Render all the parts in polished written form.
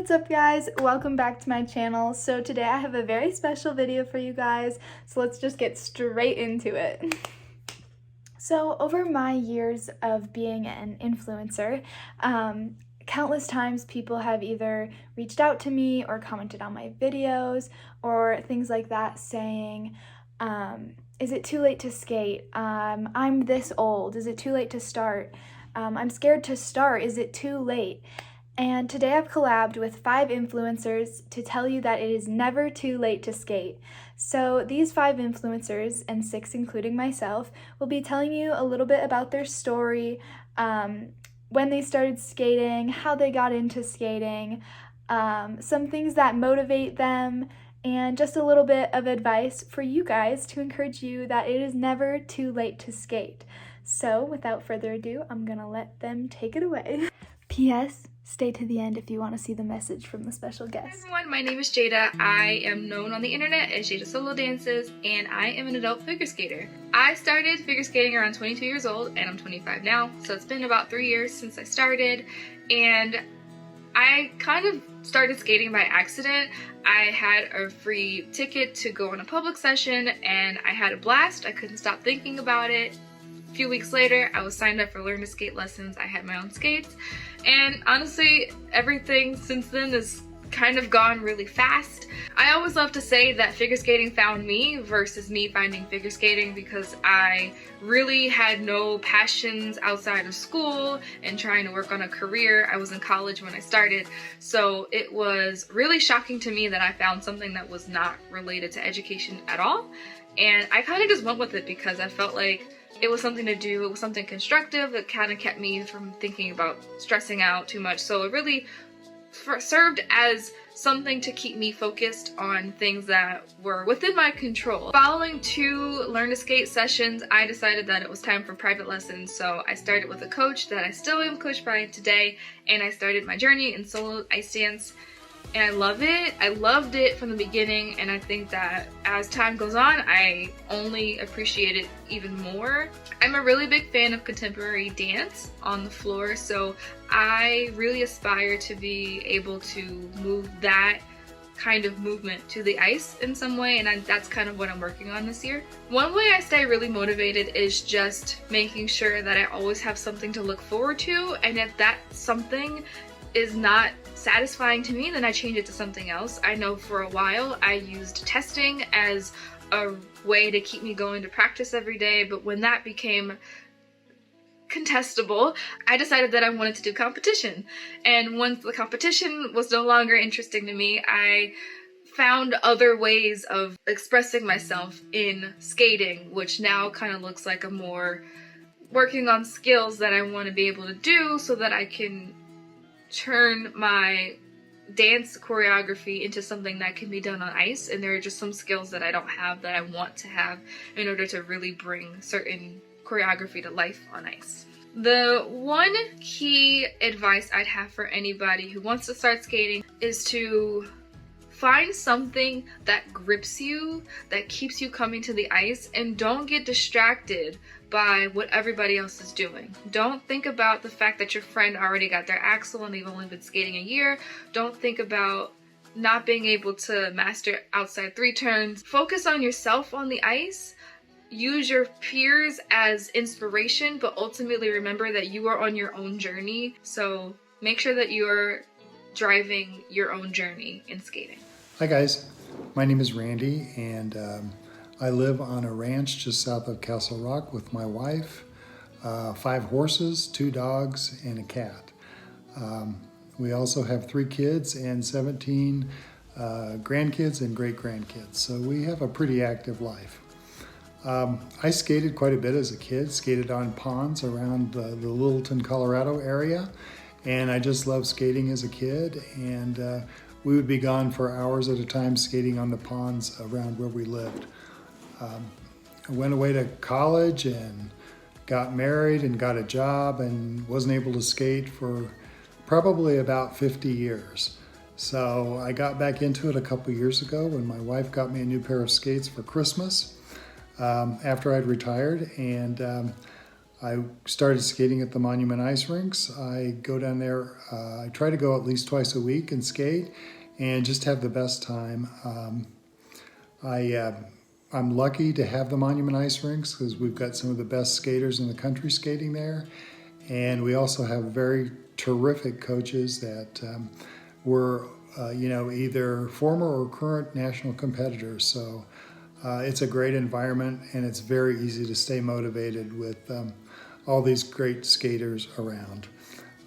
What's up guys? Welcome back to my channel. So today I have a very special video for you guys, so let's just get straight into it. So over my years of being an influencer, countless times people have either reached out to me or commented on my videos or things like that saying, is it too late to skate? I'm this old. Is it too late to start? I'm scared to start. Is it too late? And today I've collabed with 5 influencers to tell you that it is never too late to skate. So these 5 influencers, and 6 including myself, will be telling you a little bit about their story, when they started skating, how they got into skating, some things that motivate them, and just a little bit of advice for you guys to encourage you that it is never too late to skate. So without further ado, I'm gonna let them take it away. P.S. Stay to the end if you want to see the message from the special guest. Hi everyone, my name is Jada. I am known on the internet as Jada Solo Dances, and I am an adult figure skater. I started figure skating around 22 years old, and I'm 25 now, so it's been about 3 years since I started, and I kind of started skating by accident. I had a free ticket to go on a public session, and I had a blast. I couldn't stop thinking about it. A few weeks later, I was signed up for Learn to Skate lessons. I had my own skates, and honestly, everything since then has kind of gone really fast. I always love to say that figure skating found me versus me finding figure skating, because I really had no passions outside of school and trying to work on a career. I was in college when I started, so it was really shocking to me that I found something that was not related to education at all, and I kind of just went with it because I felt like it was something to do, it was something constructive that kind of kept me from thinking about stressing out too much. So it really served as something to keep me focused on things that were within my control. Following 2 Learn to Skate sessions, I decided that it was time for private lessons. So I started with a coach that I still am coached by today, and I started my journey in solo ice dance. And I love it. I loved it from the beginning, and I think that as time goes on, I only appreciate it even more. I'm a really big fan of contemporary dance on the floor, so I really aspire to be able to move that kind of movement to the ice in some way, and that's kind of what I'm working on this year. One way I stay really motivated is just making sure that I always have something to look forward to, and if that something is not satisfying to me, then I change it to something else. I know for a while I used testing as a way to keep me going to practice every day, but when that became contestable, I decided that I wanted to do competition. And once the competition was no longer interesting to me, I found other ways of expressing myself in skating, which now kind of looks like a more working on skills that I want to be able to do so that I can turn my dance choreography into something that can be done on ice. And there are just some skills that I don't have that I want to have in order to really bring certain choreography to life on ice. The one key advice I'd have for anybody who wants to start skating is to find something that grips you, that keeps you coming to the ice, and don't get distracted by what everybody else is doing. Don't think about the fact that your friend already got their axel and they've only been skating a year. Don't think about not being able to master outside 3 turns. Focus on yourself on the ice. Use your peers as inspiration, but ultimately remember that you are on your own journey. So make sure that you're driving your own journey in skating. Hi guys, my name is Randy, and I live on a ranch just south of Castle Rock with my wife, 5 horses, 2 dogs, and a cat. We also have 3 kids and 17 grandkids and great-grandkids, so we have a pretty active life. I skated quite a bit as a kid, skated on ponds around the Littleton, Colorado area, and I just loved skating as a kid, and we would be gone for hours at a time skating on the ponds around where we lived. I went away to college and got married and got a job and wasn't able to skate for probably about 50 years. So I got back into it a couple years ago when my wife got me a new pair of skates for Christmas after I'd retired, and I started skating at the Monument Ice Rinks. I go down there, I try to go at least twice a week and skate and just have the best time. I'm lucky to have the Monument Ice Rinks because we've got some of the best skaters in the country skating there. And we also have very terrific coaches that were, either former or current national competitors. So it's a great environment, and it's very easy to stay motivated with all these great skaters around.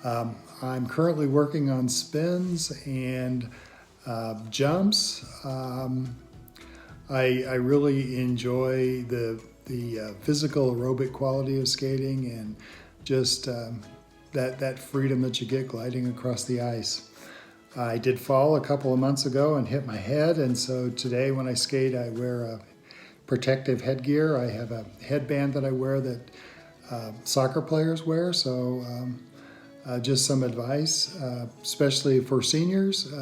I'm currently working on spins and jumps. I really enjoy the physical aerobic quality of skating and just that freedom that you get gliding across the ice. I did fall a couple of months ago and hit my head, and so today when I skate I wear a protective headgear. I have a headband that I wear that soccer players wear, so just some advice, especially for seniors,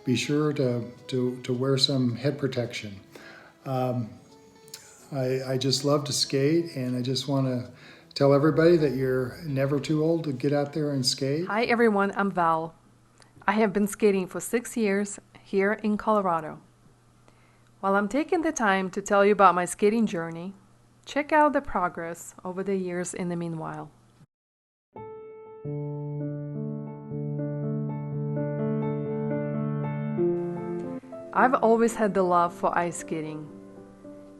be sure to wear some head protection. I just love to skate, and I just want to tell everybody that you're never too old to get out there and skate. Hi everyone, I'm Val. I have been skating for 6 years here in Colorado. While I'm taking the time to tell you about my skating journey, check out the progress over the years in the meanwhile. I've always had the love for ice skating.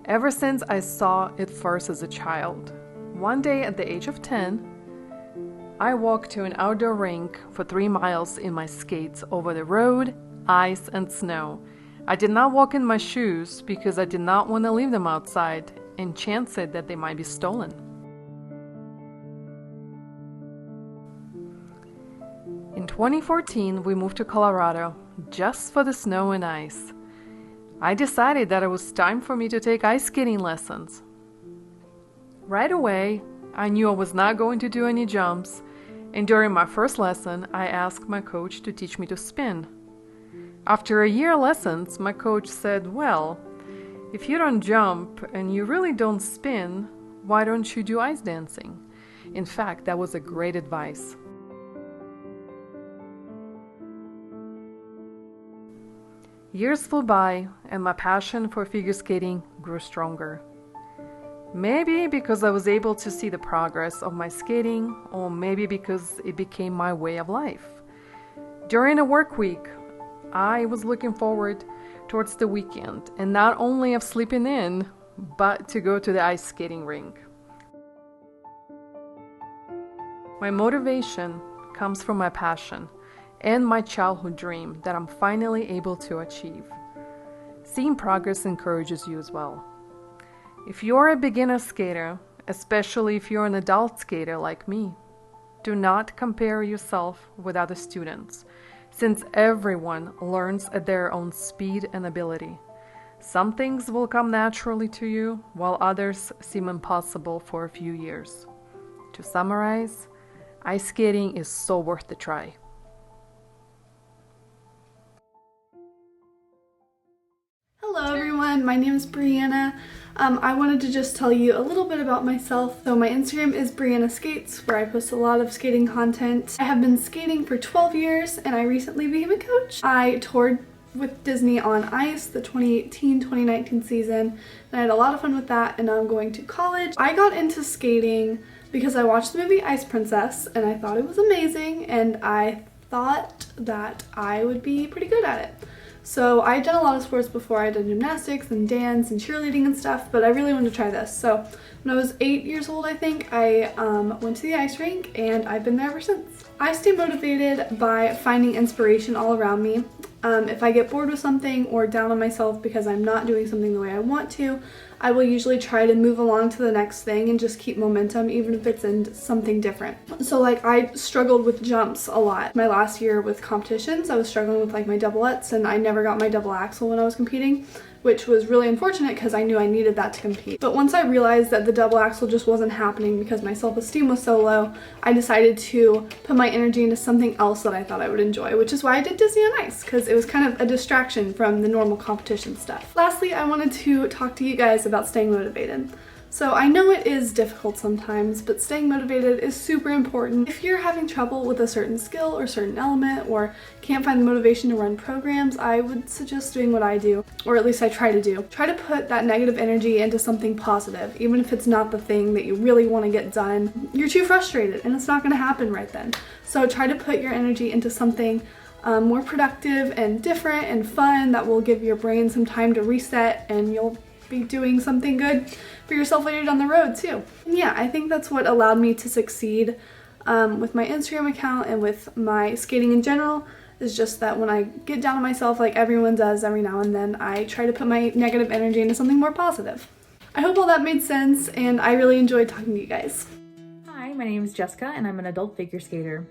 Ever since I saw it first as a child. One day at the age of 10, I walked to an outdoor rink for 3 miles in my skates over the road, ice, and snow. I did not walk in my shoes because I did not want to leave them outside and chance it that they might be stolen. In 2014, we moved to Colorado just for the snow and ice. I decided that it was time for me to take ice skating lessons. Right away, I knew I was not going to do any jumps, and during my first lesson, I asked my coach to teach me to spin. After a year of lessons, my coach said, "Well, if you don't jump and you really don't spin, why don't you do ice dancing?" In fact, that was a great advice. Years flew by, and my passion for figure skating grew stronger. Maybe because I was able to see the progress of my skating, or maybe because it became my way of life. During a work week, I was looking forward towards the weekend, and not only of sleeping in, but to go to the ice skating rink. My motivation comes from my passion and my childhood dream that I'm finally able to achieve. Seeing progress encourages you as well. If you're a beginner skater, especially if you're an adult skater like me, do not compare yourself with other students, since everyone learns at their own speed and ability. Some things will come naturally to you, while others seem impossible for a few years. To summarize, ice skating is so worth the try. Hello everyone, my name is Brianna. I wanted to just tell you a little bit about myself. So my Instagram is Brianna Skates, where I post a lot of skating content. I have been skating for 12 years and I recently became a coach. I toured with Disney on Ice the 2018-2019 season, and I had a lot of fun with that, and now I'm going to college. I got into skating because I watched the movie Ice Princess and I thought it was amazing, and I thought that I would be pretty good at it. So I had done a lot of sports before. I did gymnastics and dance and cheerleading and stuff, but I really wanted to try this. So when I was 8 years old, I think, I went to the ice rink, and I've been there ever since. I stay motivated by finding inspiration all around me. If I get bored with something or down on myself because I'm not doing something the way I want to, I will usually try to move along to the next thing and just keep momentum, even if it's in something different. So like I struggled with jumps a lot. My last year with competitions, I was struggling with like my doublettes, and I never got my double axel when I was competing, which was really unfortunate because I knew I needed that to compete. But once I realized that the double axel just wasn't happening because my self-esteem was so low, I decided to put my energy into something else that I thought I would enjoy, which is why I did Disney on Ice, because it was kind of a distraction from the normal competition stuff. Lastly, I wanted to talk to you guys about staying motivated. So I know it is difficult sometimes, but staying motivated is super important. If you're having trouble with a certain skill or certain element or can't find the motivation to run programs, I would suggest doing what I do, or at least I try to do. Try to put that negative energy into something positive, even if it's not the thing that you really want to get done. You're too frustrated and it's not going to happen right then. So try to put your energy into something more productive and different and fun that will give your brain some time to reset, and you'll be doing something good for yourself later down the road too. And yeah, I think that's what allowed me to succeed with my Instagram account and with my skating in general, is just that when I get down on myself like everyone does every now and then, I try to put my negative energy into something more positive. I hope all that made sense, and I really enjoyed talking to you guys. Hi, my name is Jessica and I'm an adult figure skater.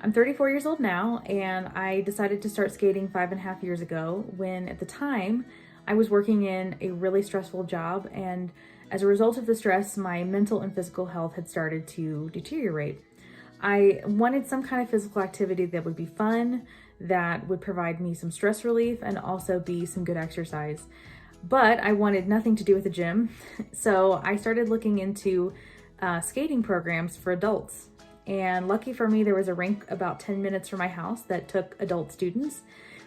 I'm 34 years old now, and I decided to start skating 5.5 years ago when at the time I was working in a really stressful job, and as a result of the stress, my mental and physical health had started to deteriorate. I wanted some kind of physical activity that would be fun, that would provide me some stress relief and also be some good exercise. But I wanted nothing to do with the gym, so I started looking into skating programs for adults. And lucky for me, there was a rink about 10 minutes from my house that took adult students.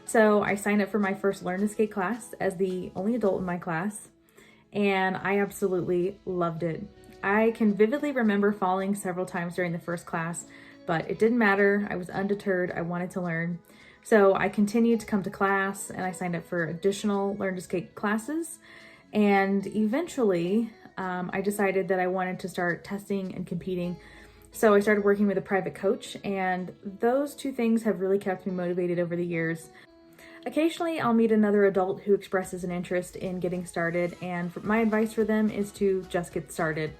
So I signed up for my first Learn to Skate class as the only adult in my class, and I absolutely loved it. I can vividly remember falling several times during the first class, but it didn't matter. I was undeterred. I wanted to learn. So I continued to come to class, and I signed up for additional Learn to Skate classes. And eventually, I decided that I wanted to start testing and competing. So I started working with a private coach, and those two things have really kept me motivated over the years. Occasionally, I'll meet another adult who expresses an interest in getting started, and my advice for them is to just get started.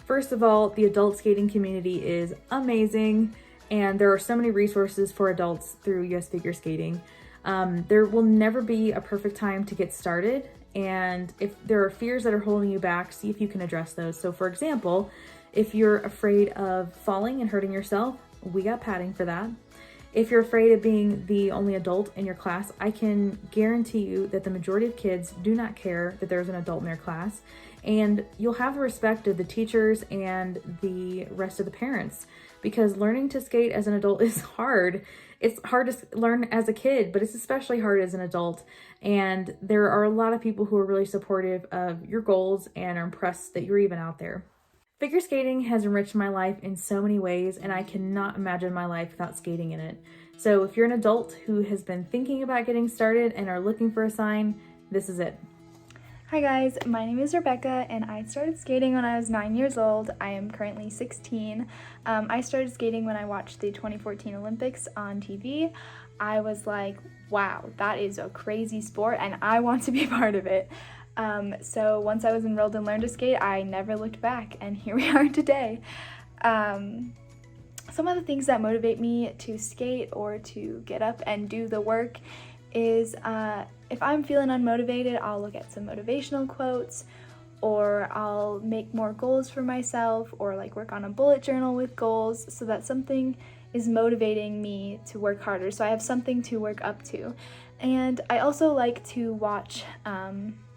First of all, the adult skating community is amazing, and there are so many resources for adults through US Figure Skating. There will never be a perfect time to get started, and if there are fears that are holding you back, see if you can address those. So for example, if you're afraid of falling and hurting yourself, we got padding for that. If you're afraid of being the only adult in your class, I can guarantee you that the majority of kids do not care that there's an adult in their class, and you'll have the respect of the teachers and the rest of the parents, because learning to skate as an adult is hard. It's hard to learn as a kid, but it's especially hard as an adult, and there are a lot of people who are really supportive of your goals and are impressed that you're even out there. Figure skating has enriched my life in so many ways, and I cannot imagine my life without skating in it. So if you're an adult who has been thinking about getting started and are looking for a sign, this is it. Hi guys, my name is Rebecca, and I started skating when I was 9 years old. I am currently 16. I started skating when I watched the 2014 Olympics on TV. I was like, wow, that is a crazy sport and I want to be part of it. So once I was enrolled in Learn to Skate, I never looked back, and here we are today. Some of the things that motivate me to skate or to get up and do the work is if I'm feeling unmotivated, I'll look at some motivational quotes, or I'll make more goals for myself, or like work on a bullet journal with goals so that something is motivating me to work harder, so I have something to work up to. And I also like to watch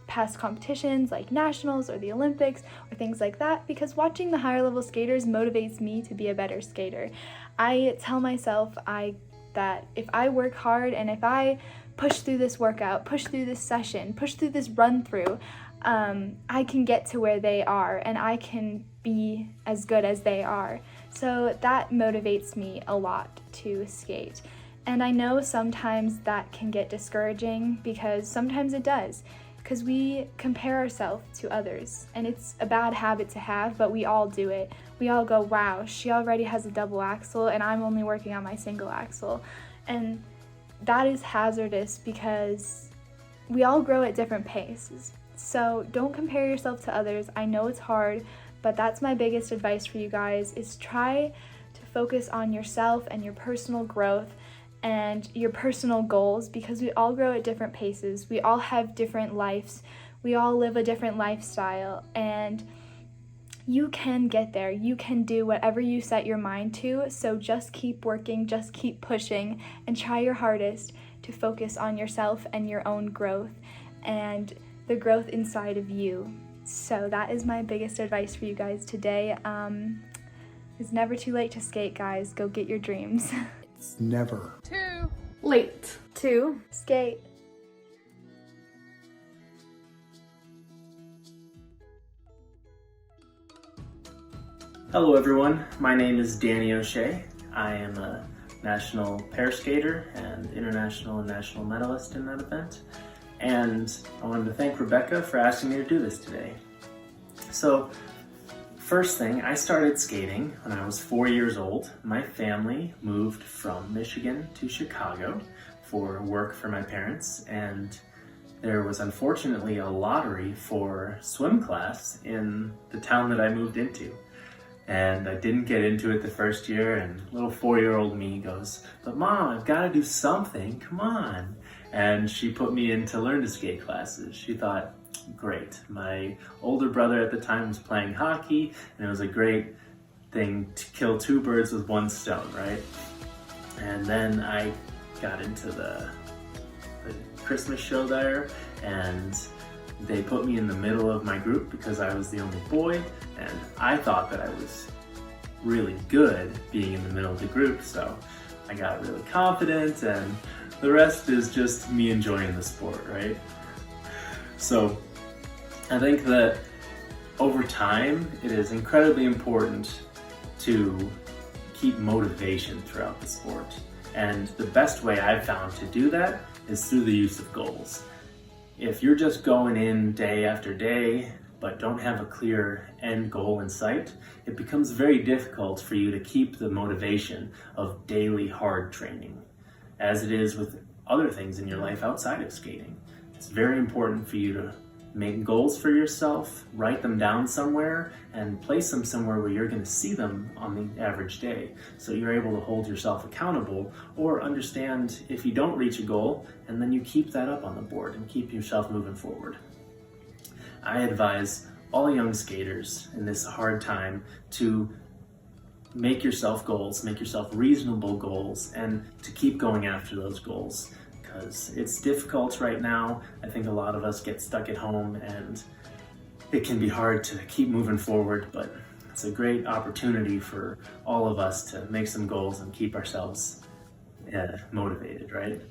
past competitions like nationals or the Olympics or things like that, because watching the higher level skaters motivates me to be a better skater. I tell myself that if I work hard and if I push through this workout, push through this session, push through this run through, I can get to where they are and I can be as good as they are. So that motivates me a lot to skate. And I know sometimes that can get discouraging, because sometimes it does, because we compare ourselves to others, and it's a bad habit to have, but we all do it. We all go, wow, she already has a double axel and I'm only working on my single axel. And that is hazardous because we all grow at different paces. So don't compare yourself to others. I know it's hard, but that's my biggest advice for you guys, is try to focus on yourself and your personal growth and your personal goals, because we all grow at different paces. We all have different lives. We all live a different lifestyle, and you can get there. You can do whatever you set your mind to. So just keep working, just keep pushing, and try your hardest to focus on yourself and your own growth and the growth inside of you. So that is my biggest advice for you guys today. It's never too late to skate, guys. Go get your dreams. Never. 2, Late. 2, Skate. Hello everyone, my name is Danny O'Shea. I am a national pair skater and international and national medalist in that event. And I wanted to thank Rebecca for asking me to do this today. So, first thing, I started skating when I was 4 years old. My family moved from Michigan to Chicago for work for my parents, and there was unfortunately a lottery for swim class in the town that I moved into. And I didn't get into it the first year, and little 4-year-old me goes, "But Mom, I've got to do something, come on." And she put me in to learn to skate classes. She thought, great. My older brother at the time was playing hockey, and it was a great thing to kill 2 birds with 1 stone, right? And then I got into the Christmas show there, and they put me in the middle of my group because I was the only boy, and I thought that I was really good being in the middle of the group, so I got really confident, and the rest is just me enjoying the sport, right? So I think that over time, it is incredibly important to keep motivation throughout the sport. And the best way I've found to do that is through the use of goals. If you're just going in day after day, but don't have a clear end goal in sight, it becomes very difficult for you to keep the motivation of daily hard training, as it is with other things in your life outside of skating. It's very important for you to make goals for yourself, write them down somewhere, and place them somewhere where you're going to see them on the average day, so you're able to hold yourself accountable or understand if you don't reach a goal, and then you keep that up on the board and keep yourself moving forward. I advise all young skaters in this hard time to make yourself goals, make yourself reasonable goals, and to keep going after those goals. Because it's difficult right now. I think a lot of us get stuck at home, and it can be hard to keep moving forward, but it's a great opportunity for all of us to make some goals and keep ourselves motivated, right?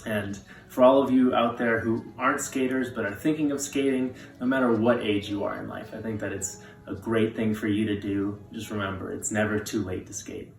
And for all of you out there who aren't skaters but are thinking of skating, no matter what age you are in life, I think that it's a great thing for you to do. Just remember, it's never too late to skate.